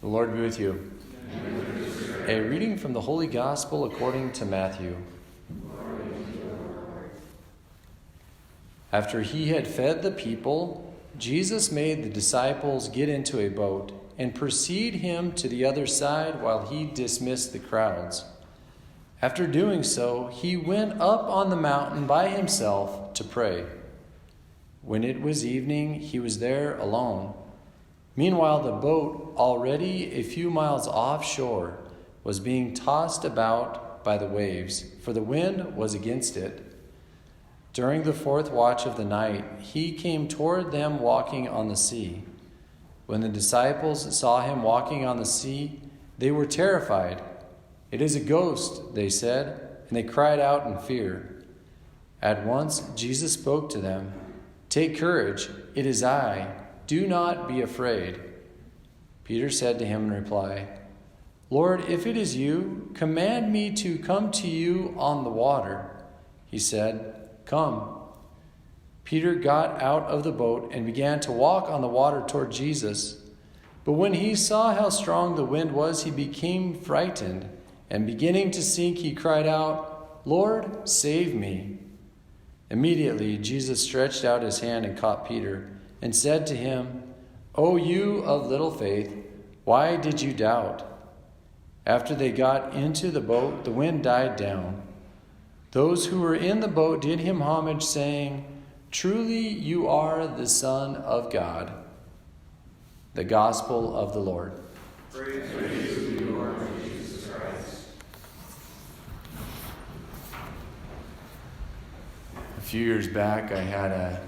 The Lord be with you. A reading from the Holy Gospel according to Matthew. After he had fed the people, Jesus made the disciples get into a boat and precede him to the other side while he dismissed the crowds. After doing so, he went up on the mountain by himself to pray. When it was evening, he was there alone. Meanwhile, the boat, already a few miles offshore, was being tossed about by the waves, for the wind was against it. During the fourth watch of the night, he came toward them walking on the sea. When the disciples saw him walking on the sea, they were terrified. "It is a ghost," they said, and they cried out in fear. At once Jesus spoke to them. "Take courage, it is I. Do not be afraid." Peter said to him in reply, "Lord, if it is you, command me to come to you on the water." He said, "Come." Peter got out of the boat and began to walk on the water toward Jesus. But when he saw how strong the wind was, he became frightened, and beginning to sink, he cried out, "Lord, save me." Immediately Jesus stretched out his hand and caught Peter, and said to him, "O you of little faith, why did you doubt?" After they got into the boat, the wind died down. Those who were in the boat did him homage, saying, "Truly you are the Son of God." The Gospel of the Lord. Praise to you, Lord Jesus Christ. A few years back, I had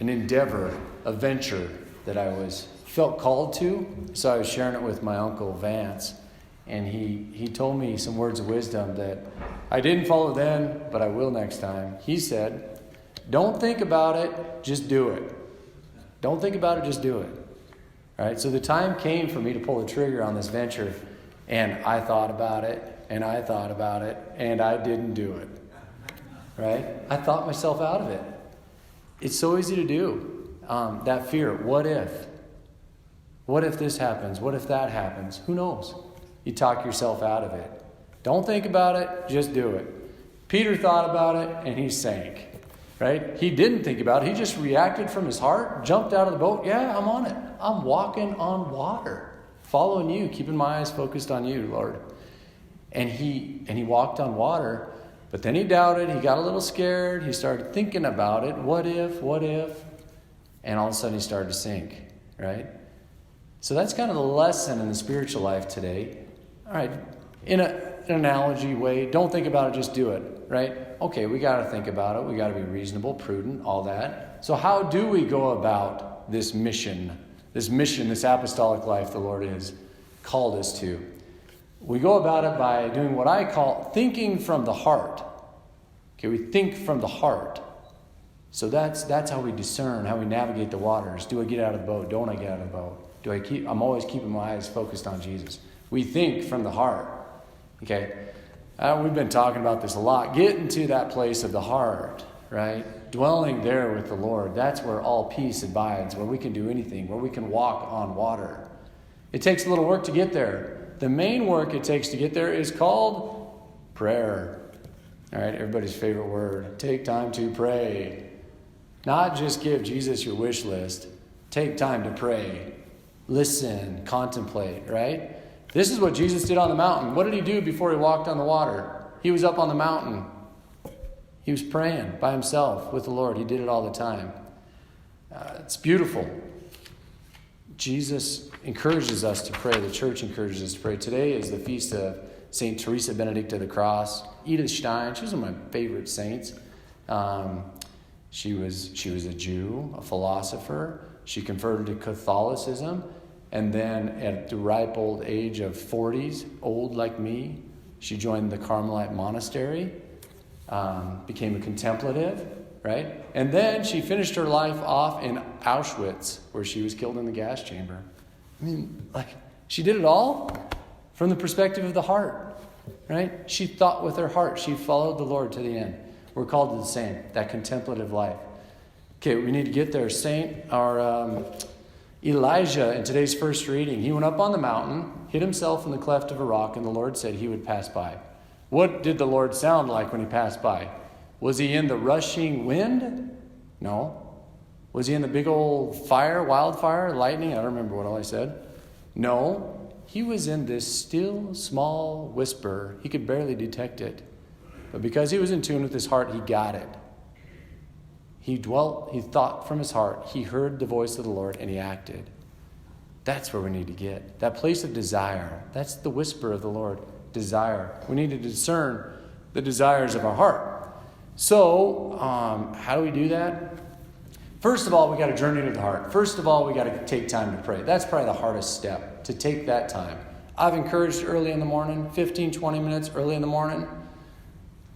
an endeavor, a venture that I felt called to. So I was sharing it with my uncle Vance, and he told me some words of wisdom that I didn't follow then, but I will next time. He said, "Don't think about it, just do it." Don't think about it, just do it. All right. So the time came for me to pull the trigger on this venture, and I thought about it, and I thought about it, and I didn't do it. Right? I thought myself out of it. It's so easy to do. That fear, what if? What if this happens? What if that happens? Who knows? You talk yourself out of it. Don't think about it, just do it. Peter thought about it, and he sank. Right? He didn't think about it. He just reacted from his heart, jumped out of the boat. Yeah, I'm on it. I'm walking on water, following you, keeping my eyes focused on you, Lord. And he walked on water. But then he doubted, he got a little scared, he started thinking about it, what if, and all of a sudden he started to sink, right? So that's kind of the lesson in the spiritual life today. All right, in an analogy way, don't think about it, just do it, right? Okay, we got to think about it, we got to be reasonable, prudent, all that. So how do we go about this mission, this apostolic life the Lord has called us to? We go about it by doing what I call thinking from the heart. Okay, we think from the heart. So that's how we discern, how we navigate the waters. Do I get out of the boat? Don't I get out of the boat? I'm always keeping my eyes focused on Jesus. We think from the heart. Okay, we've been talking about this a lot. Get into that place of the heart, right? Dwelling there with the Lord. That's where all peace abides, where we can do anything, where we can walk on water. It takes a little work to get there. The main work it takes to get there is called prayer. All right, everybody's favorite word. Take time to pray. Not just give Jesus your wish list. Take time to pray. Listen, contemplate, right? This is what Jesus did on the mountain. What did he do before he walked on the water? He was up on the mountain. He was praying by himself with the Lord. He did it all the time. It's beautiful. Jesus encourages us to pray. The church encourages us to pray. Today is the feast of St. Teresa Benedict of the Cross. Edith Stein, she was one of my favorite saints. She was a Jew, a philosopher. She converted to Catholicism. And then at the ripe old age of 40s, old like me, she joined the Carmelite monastery, became a contemplative, right? And then she finished her life off in Auschwitz, where she was killed in the gas chamber. I mean, she did it all from the perspective of the heart, right? She thought with her heart. She followed the Lord to the end. We're called to the same, that contemplative life. Okay, we need to get there. Elijah, in today's first reading, he went up on the mountain, hid himself in the cleft of a rock, and the Lord said he would pass by. What did the Lord sound like when he passed by? Was he in the rushing wind? No. Was he in the big old fire, wildfire, lightning? I don't remember what all I said. No. He was in this still, small whisper. He could barely detect it. But because he was in tune with his heart, he got it. He thought from his heart, he heard the voice of the Lord, and he acted. That's where we need to get. That place of desire. That's the whisper of the Lord. Desire. We need to discern the desires of our heart. So, how do we do that? First of all, we got to journey to the heart. First of all, we got to take time to pray. That's probably the hardest step, to take that time. I've encouraged early in the morning, 15, 20 minutes early in the morning.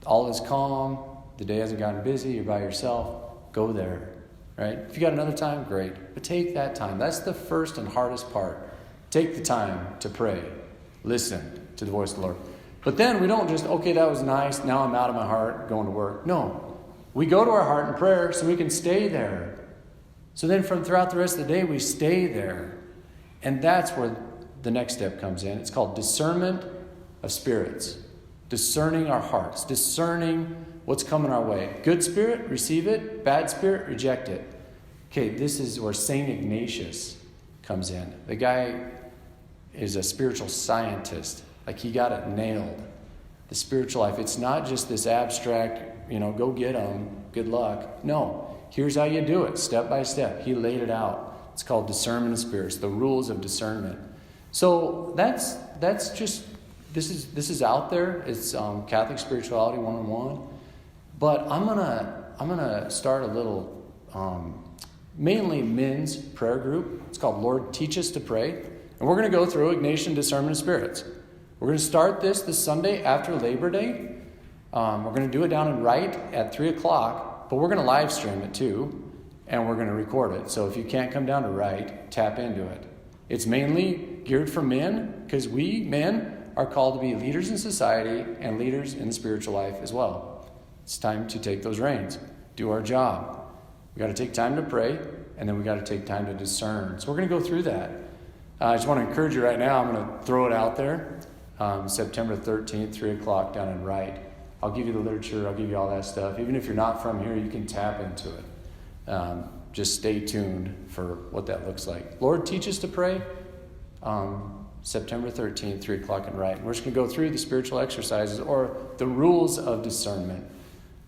All is calm. The day hasn't gotten busy. You're by yourself. Go there, right? If you got another time, great. But take that time. That's the first and hardest part. Take the time to pray. Listen to the voice of the Lord. But then we don't just, okay, that was nice. Now I'm out of my heart going to work. No. We go to our heart in prayer so we can stay there. So then from throughout the rest of the day, we stay there. And that's where the next step comes in. It's called discernment of spirits. Discerning our hearts. Discerning what's coming our way. Good spirit, receive it. Bad spirit, reject it. Okay, this is where St. Ignatius comes in. The guy is a spiritual scientist. Like, he got it nailed. The spiritual life. It's not just this abstract, go get them, good luck. No, here's how you do it, step by step. He laid it out. It's called discernment of spirits, the rules of discernment. So that's just, this is out there. It's Catholic Spirituality 101. But I'm gonna start a little, mainly men's prayer group. It's called Lord Teach Us to Pray. And we're going to go through Ignatian discernment of spirits. We're going to start this Sunday after Labor Day. We're going to do it down in Wright at 3 o'clock, but we're going to live stream it too, and we're going to record it. So if you can't come down to Wright, tap into it. It's mainly geared for men, because we, men, are called to be leaders in society and leaders in the spiritual life as well. It's time to take those reins, do our job. We got to take time to pray, and then we got to take time to discern. So we're going to go through that. I just want to encourage you right now. I'm going to throw it out there. September 13th, 3 o'clock down in Wright. I'll give you the literature. I'll give you all that stuff. Even if you're not from here, you can tap into it. Just stay tuned for what that looks like. Lord, teach us to pray. September 13th, 3 o'clock in Wright. We're just going to go through the spiritual exercises or the rules of discernment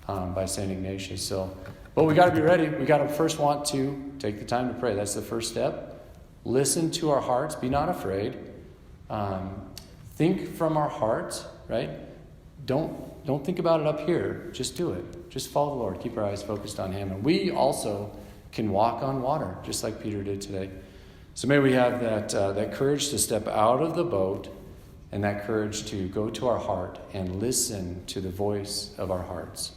by St. Ignatius. But we got to be ready. We got to first want to take the time to pray. That's the first step. Listen to our hearts. Be not afraid. Think from our hearts, right? Don't think about it up here. Just do it. Just follow the Lord. Keep our eyes focused on Him. And we also can walk on water, just like Peter did today. So may we have that courage to step out of the boat and that courage to go to our heart and listen to the voice of our hearts.